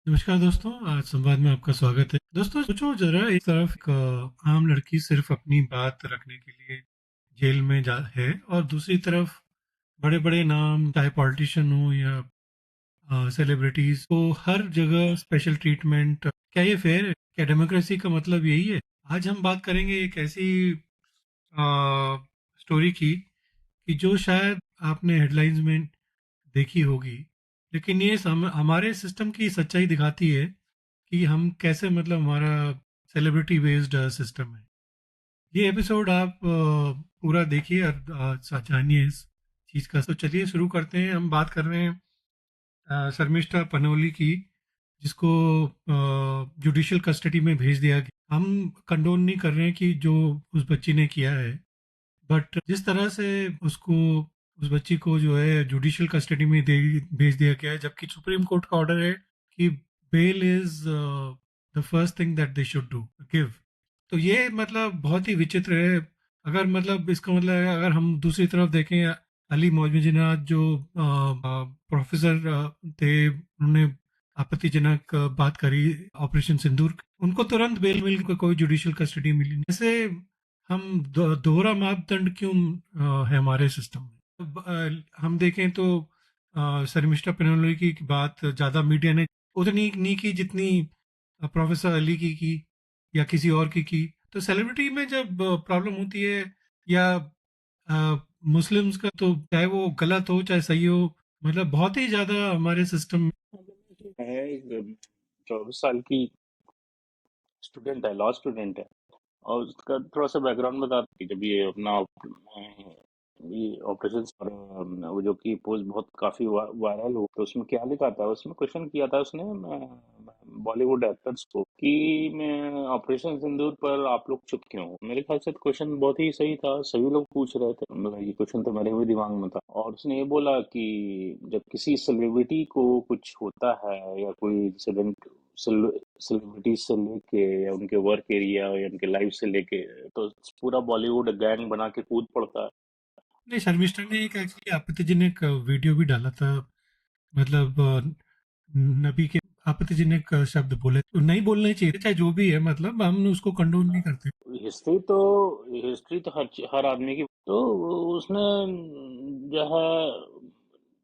नमस्कार दोस्तों, आज संवाद में आपका स्वागत है। दोस्तों सोचो जरा, एक तरफ एक आम लड़की सिर्फ अपनी बात रखने के लिए जेल में जा है, और दूसरी तरफ बड़े बड़े नाम, चाहे पॉलिटिशियन हो या सेलिब्रिटीज को हर जगह स्पेशल ट्रीटमेंट। क्या ये फेयर है? क्या डेमोक्रेसी का मतलब यही है? आज हम बात करेंगे एक ऐसी स्टोरी की कि जो शायद आपने हेडलाइंस में देखी होगी, लेकिन ये हमारे सिस्टम की सच्चाई दिखाती है कि हम कैसे, मतलब हमारा सेलिब्रिटी बेस्ड सिस्टम है। ये एपिसोड आप पूरा देखिए और जानिए इस चीज़ का। तो चलिए शुरू करते हैं। हम बात कर रहे हैं शर्मिष्ठा पनोली की, जिसको जुडिशियल कस्टडी में भेज दिया गया। हम कंडोन नहीं कर रहे हैं कि जो उस बच्ची ने किया है, बट जिस तरह से उसको, उस बच्ची को जो है जुडिशियल कस्टडी में भेज दिया गया है, जबकि सुप्रीम कोर्ट का ऑर्डर है कि bail is the first thing that they should do, give. तो ये मतलब बहुत ही विचित्र है। अगर मतलब इसका मतलब है, अगर हम दूसरी तरफ देखें, अली मौजूद जो प्रोफेसर थे, उन्होंने आपत्तिजनक बात करी ऑपरेशन सिंदूर, उनको तुरंत बेल मिल, कोई जुडिशियल कस्टडी मिली नहीं। ऐसे हम दोहरा मापदंड क्यों है हमारे सिस्टम में? हम देखें तो शर्मिष्ठा पेनोली की बात ज्यादा मीडिया ने उतनी नहीं की जितनी प्रोफेसर अली की या किसी और की। तो सेलिब्रिटी में जब प्रॉब्लम होती है, या मुस्लिम्स का, तो चाहे वो गलत हो चाहे सही हो, मतलब बहुत ही ज्यादा हमारे सिस्टम। है 24 साल की स्टूडेंट है, लॉ स्टूडेंट है। और उसका थोड़ा सा बैकग्राउंड बता कि जब ये अपना ये ऑपरेशन वो जो कि पोस्ट बहुत काफी वायरल हो, तो उसमें क्या लिखा था, उसमें क्वेश्चन किया था उसने बॉलीवुड एक्टर्स को कि मैं ऑपरेशन सिंदूर पर आप लोग चुप क्यों हो। मेरे ख्याल से क्वेश्चन बहुत ही सही था, सभी लोग पूछ रहे थे, मतलब ये क्वेश्चन तो मेरे भी दिमाग में था। और उसने ये बोला कि जब किसी सेलिब्रिटी को कुछ होता है या कोई इंसिडेंट सेलिब्रिटीज से लेके या उनके वर्क एरिया या उनके लाइफ से लेके, तो पूरा बॉलीवुड गैंग बना के कूद पड़ता है। नहीं, शर्मिष्ठा ने एक एक्चुअली आपत्तिजनक वीडियो भी डाला था। मतलब नबी के आपत्तिजनक शब्द बोले, तो नहीं बोलने चाहिए, चाहे जो भी है, मतलब हम उसको कंडोन नहीं करते। हिस्ट्री तो हर आदमी की। तो उसने जो है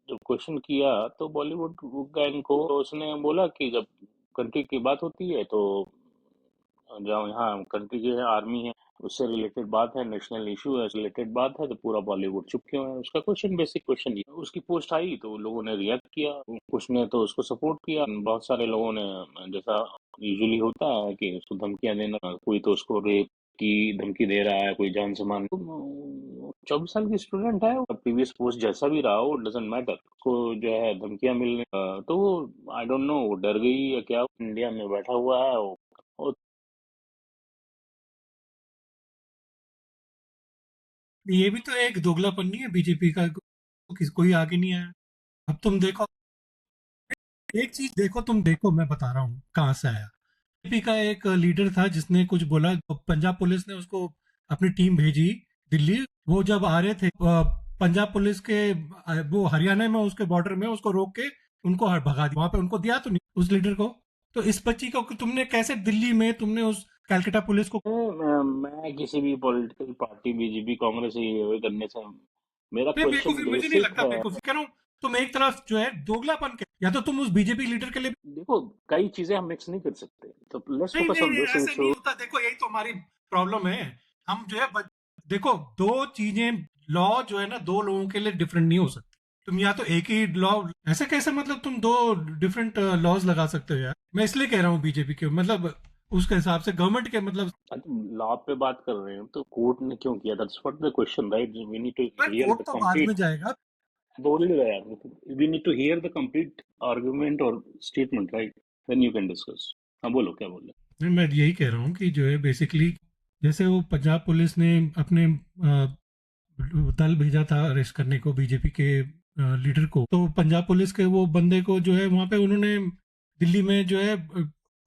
जब क्वेश्चन किया तो बॉलीवुड गैंग को, तो उसने बोला कि जब कंट्री की बात होती है तो जहाँ यहाँ कंट्री की है, आर्मी है, उससे रिलेटेड बात है, नेशनल इशू है, रिलेटेड बात है, तो पूरा बॉलीवुड चुप क्यों है। उसका क्वेश्चन, बेसिक क्वेश्चन ये। उसकी पोस्ट आई तो लोगों ने रिएक्ट किया, कुछ ने तो उसको सपोर्ट किया, बहुत सारे लोगों ने, जैसा यूजुअली होता है कि उसको धमकियां देना, कोई तो उसको रेप की धमकी दे रहा है, कोई जान से मान। 24 साल की स्टूडेंट है, प्रीवियस पोस्ट जैसा भी रहा हो, डजेंट मैटर, को जो है धमकियां मिलने, तो वो आई डोंट नो, वो डर गई या क्या, इंडिया में बैठा हुआ है वो। ये भी तो एक दोगलापन नहीं है बीजेपी का? कोई आगे नहीं आया। अब तुम देखो, एक चीज देखो, तुम देखो, मैं बता रहा हूँ कहाँ से आया। बीजेपी का एक लीडर था जिसने कुछ बोला, तो पंजाब पुलिस ने उसको अपनी टीम भेजी दिल्ली। वो जब आ रहे थे, पंजाब पुलिस के वो हरियाणा में उसके बॉर्डर में उसको रोक के उनको भगा दिया। वहां पे उनको दिया तो नहीं उस लीडर को। तो इस बच्ची को तुमने कैसे दिल्ली में, तुमने उस कैलकाटा पुलिस को। मैं किसी भी पॉलिटिकल पार्टी, बीजेपी, कांग्रेस ये करने से, मेरा नहीं, क्वेश्चन बेवकूफी मुझे नहीं बेसिक लगता है। बेवकूफी कह रहा हूँ। तुम एक तरफ जो है दोगलापन के, या तो तुम उस बीजेपी लीडर के लिए। देखो, कई चीजें हम मिक्स नहीं कर सकते, तो लेट्स नहीं फोकस नहीं ऑन नहीं, दिस ऐसे नहीं इशू। होता। देखो, यही तो हमारी प्रॉब्लम है। हम जो है देखो, दो चीजें, लॉ जो है ना, दो लोगों के लिए डिफरेंट नहीं हो सकती। तुम या तो एक ही लॉ, ऐसे कैसे, मतलब तुम दो डिफरेंट लॉज लगा सकते हो यार? मैं इसलिए कह रहा हूँ बीजेपी के, मतलब उसके हिसाब से गवर्नमेंट के, मतलब। लॉ पे बात कर रहे हैं तो कोर्ट ने क्यों किया, that's what the question, right? We need to पर हियर कोर्ट द तो बाद में कंप्लीट। जाएगा। बोल ही रहा है, we need to hear the complete argument और statement, right? Then you can discuss. हाँ, बोलो क्या बोल नहीं, मैं यही कह रहा हूँ कि जो है बेसिकली, जैसे वो पंजाब पुलिस ने अपने दल भेजा था अरेस्ट करने को बीजेपी के लीडर को, तो पंजाब पुलिस के वो बंदे को जो है वहां पे उन्होंने दिल्ली में जो है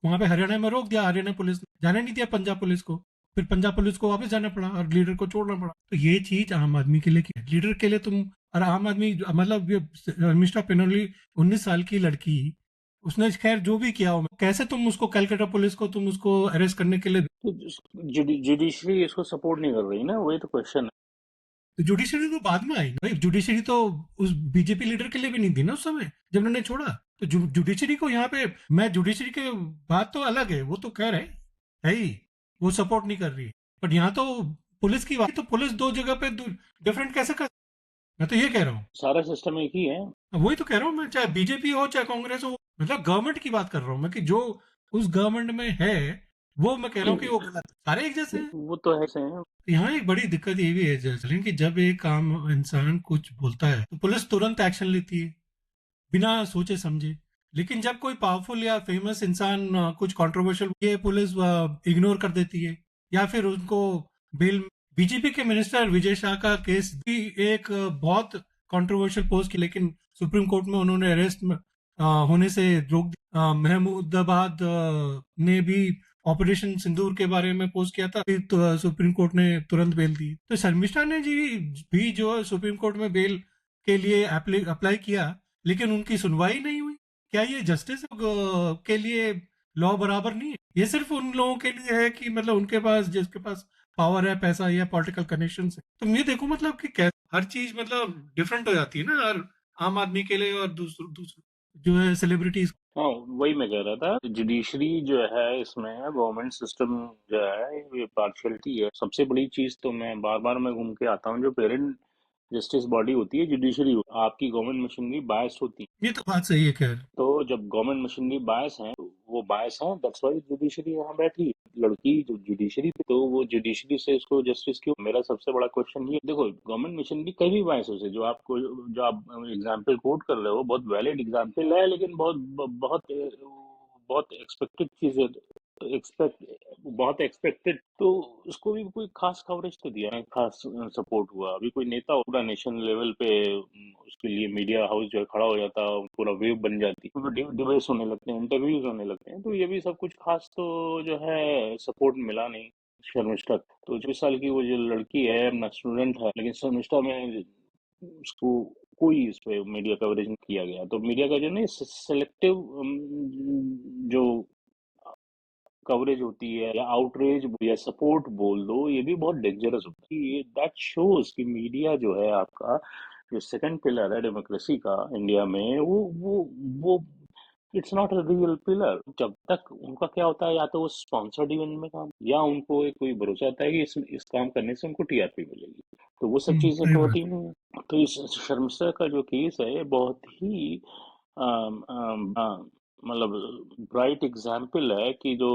वहां पे हरियाणा में रोक दिया। हरियाणा पुलिस ने जाने नहीं दिया पंजाब पुलिस को। फिर पंजाब पुलिस को वापस जाना पड़ा और लीडर को छोड़ना पड़ा। तो ये चीज आम आदमी के लिए क्या है? लीडर के लिए तुम, और आम आदमी मतलब ये शर्मिष्ठा पेनोली 19 साल की लड़की, उसने खैर जो भी किया हो, कैसे तुम उसको कलकत्ता पुलिस को तुम उसको अरेस्ट करने के लिए, तो जुडिशरी इसको सपोर्ट नहीं कर रही ना, वही तो क्वेश्चन तो जुडिशरी तो बाद में आई ना भाई। जुडिशरी तो उस बीजेपी लीडर के लिए भी नहीं थी ना उस समय जब उन्होंने छोड़ा। तो जुडिशरी को यहाँ पे, मैं जुडिशरी के बात तो अलग है, वो तो कह रहे है ही, वो सपोर्ट नहीं कर रही, बट यहाँ तो पुलिस की बात, तो पुलिस दो जगह पे डिफरेंट कैसे कर, मैं तो ये कह रहा हूँ। है। सारा सिस्टम एक ही है। वही तो कह रहा हूँ मैं, चाहे बीजेपी हो चाहे कांग्रेस हो, मतलब गवर्नमेंट की बात कर रहा हूँ मैं, कि जो उस गवर्नमेंट में है, वो मैं कह रहा हूँ कि वो गलत है। सारे एक जैसे हैं। वो तो है, सही है। यहाँ एक बड़ी दिक्कत ये भी है जसलीन, कि जब एक आम इंसान कुछ बोलता है तो पुलिस तुरंत एक्शन लेती है बिना सोचे समझे। लेकिन जब कोई पावरफुल या फेमस इंसान कुछ कंट्रोवर्शियल, ये पुलिस इग्नोर कर देती है, या फिर उनको बेल। बीजेपी के मिनिस्टर विजय शाह का केस भी एक बहुत कंट्रोवर्शियल पोस्ट की, लेकिन सुप्रीम कोर्ट में उन्होंने अरेस्ट होने से रोक दिया। महमूदाबाद ने भी ऑपरेशन सिंदूर के बारे में पोस्ट किया था, फिर तो सुप्रीम कोर्ट ने तुरंत बेल दी। तो शर्मिष्ठा ने जी भी जो है सुप्रीम कोर्ट में बेल के लिए अप्लाई किया, लेकिन उनकी सुनवाई नहीं हुई। क्या ये जस्टिस के लिए लॉ बराबर नहीं है? ये सिर्फ उन लोगों के लिए है कि मतलब उनके पास, जिसके पास पावर है, पैसा या पॉलिटिकल कनेक्शन है। तुम ये देखो मतलब कि कैसे हर चीज मतलब डिफरेंट हो जाती है ना, हर आम आदमी के लिए और दूसरों दूसरों जो है सेलिब्रिटीज। हाँ, वही मैं कह रहा था, जुडिशरी जो है इसमें गवर्नमेंट सिस्टम जो है ये पार्शियलिटी है। सबसे बड़ी चीज तो मैं बार बार मैं घूम के आता हूँ, जो पेरेंट जस्टिस बॉडी होती है जुडिशरी, आपकी गवर्नमेंट मशीनरी बायस्ड होती है। ये तो बात सही है खैर। तो जब गवर्नमेंट मशीनरी बायस है, तो वो बायस है, दैट्स व्हाई जुडिशरी यहाँ बैठी है। लड़की जो जुडिशरी पे, तो वो जुडिशरी से इसको जस्टिस क्यों? मेरा सबसे बड़ा क्वेश्चन ये, देखो गवर्नमेंट मशीनरी कहीं भी बायस हो से, जो आप एग्जाम्पल कोट कर रहे हो बहुत वैलिड एग्जाम्पल है, लेकिन बहुत बहुत एक्सपेक्टेड चीज है। बहुत एक्सपेक्टेड, तो उसको भी कोई खास कवरेज तो दिया नहीं, खास सपोर्ट हुआ। अभी कोई नेता पूरा नेशनल लेवल पे उसके लिए मीडिया हाउस जो है खड़ा हो जाता, पूरा वेव बन जाती, डिबेट्स होने लगते हैं, इंटरव्यूज होने लगते हैं, तो ये भी सब कुछ खास तो जो है सपोर्ट मिला नहीं शर्मिष्ठा। तो 24 साल की वो जो लड़की है अपना स्टूडेंट है, लेकिन शर्मिष्ठा में उसको कोई इस पे मीडिया कवरेज नहीं किया गया। तो मीडिया का जो नहीं सेलेक्टिव जो कवरेज होती है, या आउटरीच या सपोर्ट बोल दो, ये भी बहुत डेंजरस होता है। ये दैट शोज कि मीडिया जो है आपका, जो सेकंड पिलर है डेमोक्रेसी का इंडिया में, वो it's not a real pillar. जब तक उनका क्या होता है, या तो वो स्पॉन्सर्ड इवेंट में काम, या उनको एक कोई भरोसा आता है कि इस काम करने से उनको टीआरपी मिलेगी, तो वो सब चीजें सही तो बात। होती नहीं है। तो इस शर्मिष्ठा का जो केस है, ये बहुत ही मतलब ब्राइट एग्जाम्पल है कि जो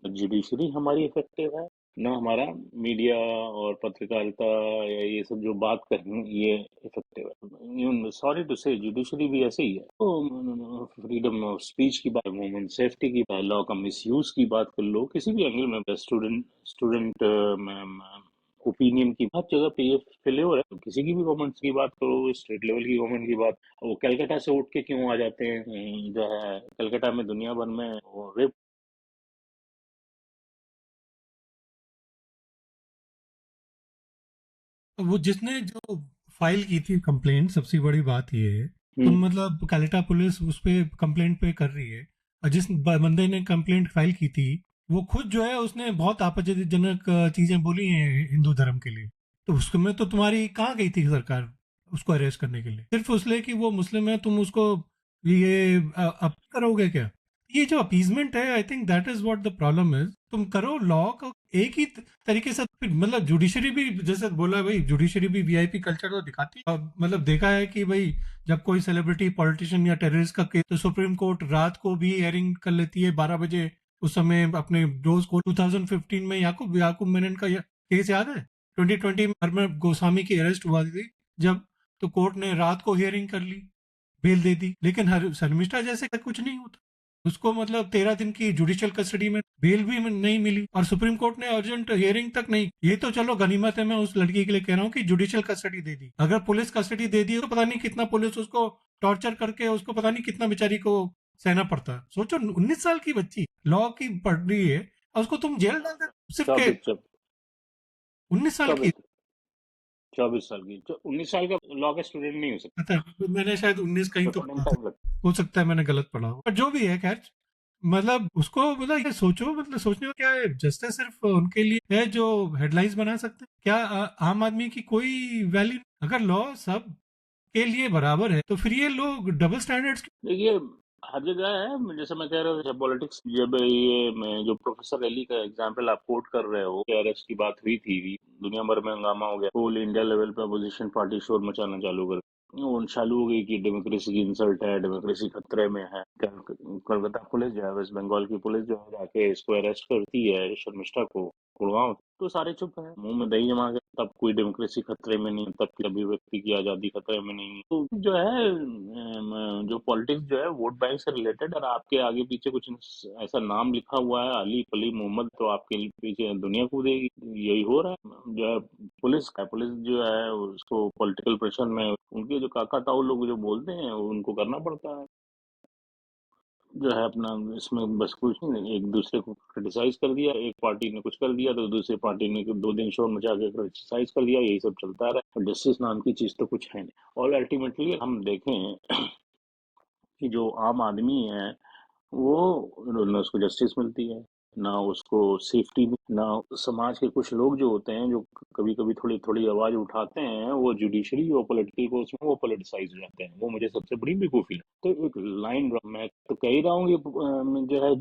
जुडिशरी हमारी इफेक्टिव है ना, हमारा मीडिया और पत्रकारिता या ये सब जो बात कर रही हैं, ये इफेक्टिव है। सॉरी टू से जुडिशरी भी ऐसे ही है। तो फ्रीडम ऑफ स्पीच की बात, वुमेन सेफ्टी की बात, लॉ का मिसयूज की बात कर लो, किसी भी एंगल में, स्टूडेंट स्टूडेंट ओपिनियन की हर जगह पे ये फेल्योर है। किसी की भी गवर्नमेंट की बात करो, स्टेट लेवल की गवर्नमेंट की बात, वो कलकत्ता से उठ के क्यों आ जाते हैं, जो है कलकत्ता में दुनिया भर में वो रेप। तो वो जिसने जो फाइल की थी कंप्लेंट, सबसे बड़ी बात ये है, हम्म। तुम मतलब कलकत्ता पुलिस उस पे कंप्लेंट पे कर रही है, और जिस बंदे ने कंप्लेंट फाइल की थी, वो खुद जो है उसने बहुत आपत्तिजनक चीजें बोली हैं हिंदू धर्म के लिए। तो उसमें तो तुम्हारी कहाँ गई थी सरकार उसको अरेस्ट करने के लिए? सिर्फ इसलिए कि वो मुस्लिम है तुम उसको ये अप करोगे क्या? ये जो अपीजमेंट है, I think that is what the problem is. तुम करो लॉ को एक ही तरीके से, मतलब जुडिशरी भी जैसे बोला भाई, जुडिशरी भी वीआईपी कल्चर तो दिखाती है। मतलब देखा है कि भाई जब कोई सेलिब्रिटी पॉलिटिशियन या टेररिस्ट का केस, तो सुप्रीम कोर्ट रात को भी हेयरिंग कर लेती है 12 बजे। उस समय अपने रोज को 2015 में याकूब याकूब मेनन का केस याद है? 2020 में हरमन गोस्वामी की अरेस्ट हुआ थी जब, तो कोर्ट ने रात को हियरिंग कर ली, बेल दे दी। लेकिन हर शर्मिष्ठा जैसे का कुछ नहीं होता, उसको मतलब 13 दिन की जुडिशियल कस्टडी में बेल भी नहीं मिली, और सुप्रीम कोर्ट ने अर्जेंट हियरिंग तक नहीं। ये तो चलो गनीमत है, मैं उस लड़की के लिए कह रहा हूँ कि जुडिशियल कस्टडी दे दी। अगर पुलिस कस्टडी दे दी तो पता नहीं कितना पुलिस उसको टॉर्चर करके, उसको पता नहीं कितना बेचारी को सहना पड़ता। सोचो 19 साल की बच्ची लॉ की पढ़ रही है, और उसको तुम जेल डाल दे सिर्फ के सब सब 19 साल सब की। 24 साल की, 19 साल का लॉ का स्टूडेंट नहीं हो सकता, पता है, मैंने शायद 19 कहीं तो अकॉर्डिंग पढ़ा था। टाइम लगता हो सकता है मैंने गलत पढ़ा हो, पर जो भी है खैर, मतलब उसको, मतलब ये सोचो, मतलब सोचने में क्या है, जस्टिस सिर्फ उनके लिए है जो हेडलाइंस बना सकते हैं क्या? आम आदमी की कोई वैल्यू? अगर लॉ सब के लिए बराबर है तो फिर ये लोग डबल स्टैंडर्ड्स। है। देखिए, हर जगह है, जैसे मैं कह रहा हूँ, जब पॉलिटिक्स, जब ये मैं जो प्रोफेसर अली का एग्जाम्पल आप कोट कर रहे हो, अरेस्ट की बात हुई थी, दुनिया भर में हंगामा हो गया, होल इंडिया लेवल पे अपोजिशन पार्टी शोर मचाना चालू कर, वो चालू हो गई कि डेमोक्रेसी की इंसल्ट है, डेमोक्रेसी खतरे में है। कोलकाता पुलिस जो है, वेस्ट बंगाल की पुलिस जो है, जाके इसको अरेस्ट करती है, शर्मिष्ठा को, गुड़गांव, तो सारे चुप है, मुंह में दही जमा के, तब कोई डेमोक्रेसी खतरे में नहीं, तब की अभिव्यक्ति की आजादी खतरे में नहीं। तो जो है जो पॉलिटिक्स जो है वोट बैंक से रिलेटेड, और आपके आगे पीछे कुछ ऐसा नाम लिखा हुआ है अली फली मोहम्मद, तो आपके पीछे दुनिया कूदेगी। यही हो रहा है जो है। पुलिस जो है उसको पॉलिटिकल प्रेशर में उनके जो काका ताऊ लोग जो बोलते हैं उनको करना पड़ता है, जो है अपना, इसमें बस कुछ नहीं, एक दूसरे को क्रिटिसाइज कर दिया, एक पार्टी ने कुछ कर दिया तो दूसरी पार्टी ने 2 दिन शोर मचा के क्रिटिसाइज कर दिया, यही सब चलता रहा, और जस्टिस नाम की चीज तो कुछ है नहीं। और अल्टीमेटली हम देखें कि जो आम आदमी है वो, ना उसको जस्टिस मिलती है, ना उसको सेफ्टी, ना समाज के कुछ लोग जो होते हैं, जो कभी कभी थोड़ी थोड़ी आवाज उठाते हैं, वो जुडिशरी और पॉलिटिकल को उसमें वो पोलिटिसाइज हो जाते हैं, वो मुझे सबसे बड़ी बेवकूफी लगती है। तो एक लाइन मैं तो कह ही रहा हूँ कि जो है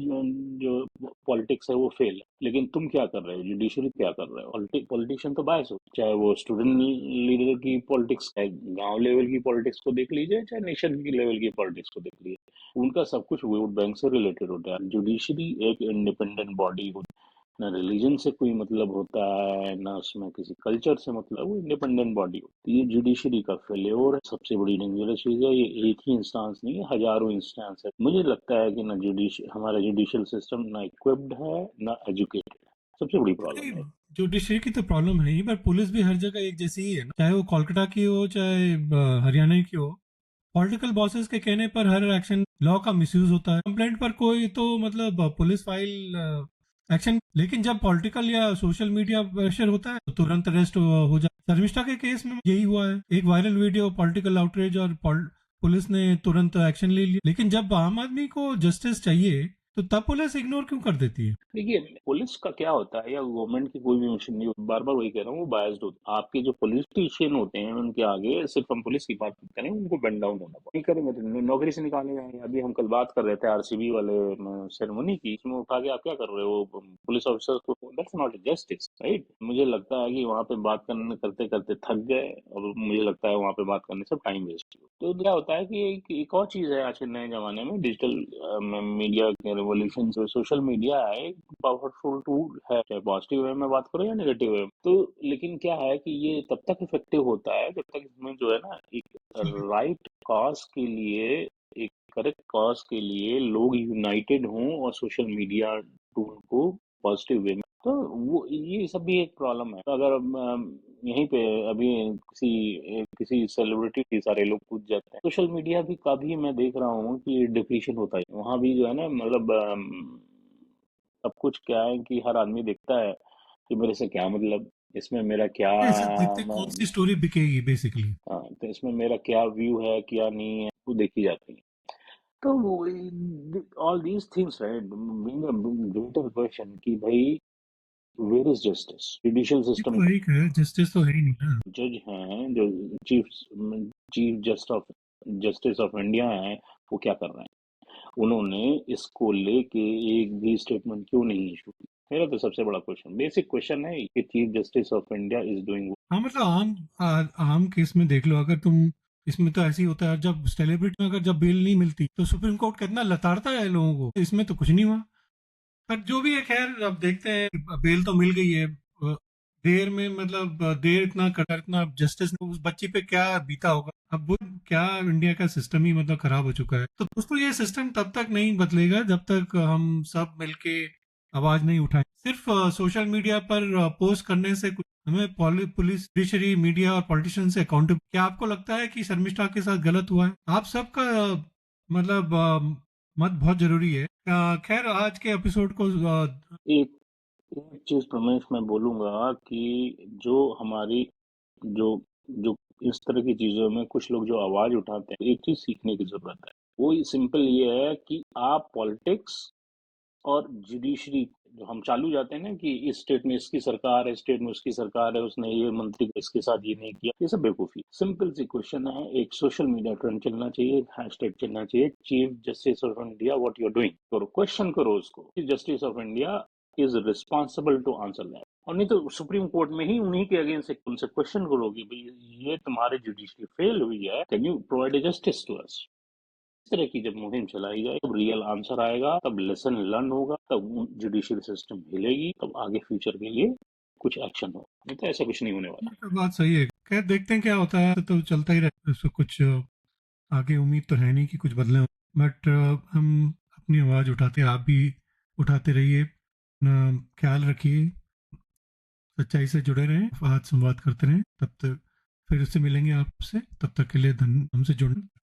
जो पॉलिटिक्स है वो फेल है, लेकिन तुम क्या कर रहे हो, जुडिशरी क्या कर रहे हो? पॉलिटिशियन तो बायस हो, चाहे वो स्टूडेंट लीडर की पॉलिटिक्स, चाहे गांव लेवल की पॉलिटिक्स को देख लीजिए, चाहे नेशन की लेवल की पॉलिटिक्स को देख लीजिए, उनका सब कुछ वोट बैंक से रिलेटेड होता है। जुडिशरी एक इंडिपेंडेंट बॉडी होती है, ना रिलीजन से कोई मतलब होता है, ना उसमें किसी कल्चर से मतलब, वो इंडिपेंडेंट बॉडी होती है। ये जुडिशरी का फेल्योर है, सबसे बड़ी डेंजरस चीज है। ये एक ही इंस्टांस नहीं है, हजारों इंस्टांस है। मुझे लगता है कि ना हमारा जुडिशियल सिस्टम ना इक्विप्ड है, ना एजुकेटेड है, सबसे बड़ी प्रॉब्लम है। जुडिशरी की तो प्रॉब्लम है ही, पर पुलिस भी हर जगह एक जैसी ही है ना, चाहे वो कोलकाता की हो चाहे हरियाणा की हो। पॉलिटिकल बॉसेस के कहने पर हर एक्शन, लॉ का मिसयूज होता है, कंप्लेंट पर कोई तो मतलब पुलिस फाइल एक्शन, लेकिन जब पॉलिटिकल या सोशल मीडिया प्रेशर होता है तो तुरंत अरेस्ट हो जाए। शर्मिष्ठा के केस में यही हुआ है, एक वायरल वीडियो, पॉलिटिकल आउटरीच, और पुलिस ने तुरंत एक्शन ले लिया। लेकिन जब आम आदमी को जस्टिस चाहिए तो तब पुलिस इग्नोर क्यों कर देती है? देखिए, पुलिस का क्या होता है, या गवर्नमेंट की कोई भी मिशन नहीं, बार बार वही कह रहा हूँ, वो बायस्ड होती है। आपके जो पॉलिटिशियन होते हैं उनके आगे सिर्फ हम पुलिस की बात करें, उनको बेंड डाउन होना पड़ेगा, नहीं करेंगे तो नौकरी से निकाले जाएंगे। अभी हम कल बात कर रहे थे आरसीबी वाले सेरेमनी की, इसमें उठा के आप क्या कर रहे हो पुलिस ऑफिसर को? That's not justice, right? मुझे लगता है कि वहां पे बात करने करते करते थक गए, और मुझे लगता है वहां पे बात करने से टाइम वेस्ट हुआ। तो क्या होता है कि एक और चीज है आज के नए जमाने में, डिजिटल मीडिया के रेवोल्यूशन, जो सोशल मीडिया है, पावरफुल टूल है, चाहे पॉजिटिव वे में बात करो या नेगेटिव वे में। तो लेकिन क्या है कि ये तब तक इफेक्टिव होता है जब तक इसमें जो है ना, एक राइट कॉज के लिए, एक करेक्ट कॉज के लिए लोग यूनाइटेड हों और सोशल मीडिया टूल को पॉजिटिव वे में, तो वो ये सब भी एक प्रॉब्लम है। तो अगर यहीं पे अभी किसी सेलिब्रिटी के सारे लोग कूद जाते हैं, सोशल मीडिया भी का भी मैं देख रहा हूँ कि डिप्लीशन होता है वहां भी, जो है ना, मतलब सब कुछ क्या है कि हर आदमी देखता है कि मेरे से क्या मतलब, इसमें मेरा क्या, ऐसे देखते कौन सी स्टोरी बिकेगी बेसिकली। हाँ, तो इसमें मेरा क्या व्यू है क्या नहीं है, वो देखी जाती है। तो all these things, right, being a greater question कि भाई वेयर इज जस्टिस, जुडिशियल ये सिस्टम, तो है ही, है जस्टिस तो है ही नहीं ना। जज हैं जो chief chief justice of India हैं, वो क्या कर रहे हैं? उन्होंने इसको लेके एक भी स्टेटमेंट क्यों नहीं इशू की? मेरा तो सबसे बड़ा क्वेश्चन, बेसिक क्वेश्चन है कि chief justice of India is doing. हाँ मतलब आम केस में देख लो, अगर तुम, इसमें तो ऐसे ही होता है, जब सेलिब्रिटी में अगर जब बेल नहीं मिलती तो सुप्रीम कोर्ट कितना लताड़ता है लोगों को, इसमें तो कुछ नहीं हुआ। पर जो भी है, खैर अब देखते हैं, बेल तो मिल गई है। देर में, मतलब देर इतना कर, इतना जस्टिस, उस बच्ची पे क्या बीता होगा अब, वो क्या, इंडिया का सिस्टम ही मतलब खराब हो चुका है। तो दोस्तों, ये सिस्टम तब तक नहीं बदलेगा जब तक हम सब मिलके आवाज नहीं उठाएं। सिर्फ सोशल मीडिया पर पोस्ट करने से कुछ, हमें पुलिस, जुडिशरी, मीडिया और पॉलिटिशियन से अकाउंटेबल। क्या आपको लगता है कि शर्मिष्ठा के साथ गलत हुआ है? आप सबका मतलब मत बहुत जरूरी है। खैर, आज के एपिसोड को एक एक चीज प्रमेश मैं बोलूंगा कि जो हमारी जो जो इस तरह की चीजों में कुछ लोग जो आवाज उठाते हैं, एक चीज सीखने की जरूरत है। वो सिंपल ये है कि आप पॉलिटिक्स और जुडिशरी, जो हम चालू जाते हैं ना कि इस स्टेट में इसकी सरकार है, स्टेट में उसकी सरकार है, उसने ये मंत्री इसके साथ ये नहीं किया, ये सब बेवकूफी। सिंपल सी क्वेश्चन है, एक सोशल मीडिया ट्रेंड चलना चाहिए, एक हैशटैग चलना चाहिए, chief justice of India what you are doing, करो, क्वेश्चन करो उसको, chief justice of India is responsible to answer that. और नहीं तो सुप्रीम कोर्ट में ही उन्हीं के अगेंस्ट उनसे क्वेश्चन करो कि भाई ये तुम्हारे जुडिशरी फेल हुई है, can you provide a justice to us. इस तरह की जब मुहिम चलाई जाए, तब रियल आंसर आएगा, तब लेसन लर्न होगा, तब जुडिशियल सिस्टम हिलेगी, तब आगे फ्यूचर के लिए कुछ एक्शन हो। नहीं तो ऐसा कुछ नहीं होने ये वाला। तो बात सही है। खैर देखते हैं क्या होता है, तो चलता ही रहता है, उसको कुछ आगे उम्मीद तो है नहीं कि कुछ बदले, बट हम अपनी आवाज़ उठाते, आप भी उठाते रहिए, अपना ख्याल रखिए, सच्चाई से जुड़े रहें, आज संवाद करते रहें, तब तक फिर से मिलेंगे आपसे, तब तक के लिए हमसे जुड़ना।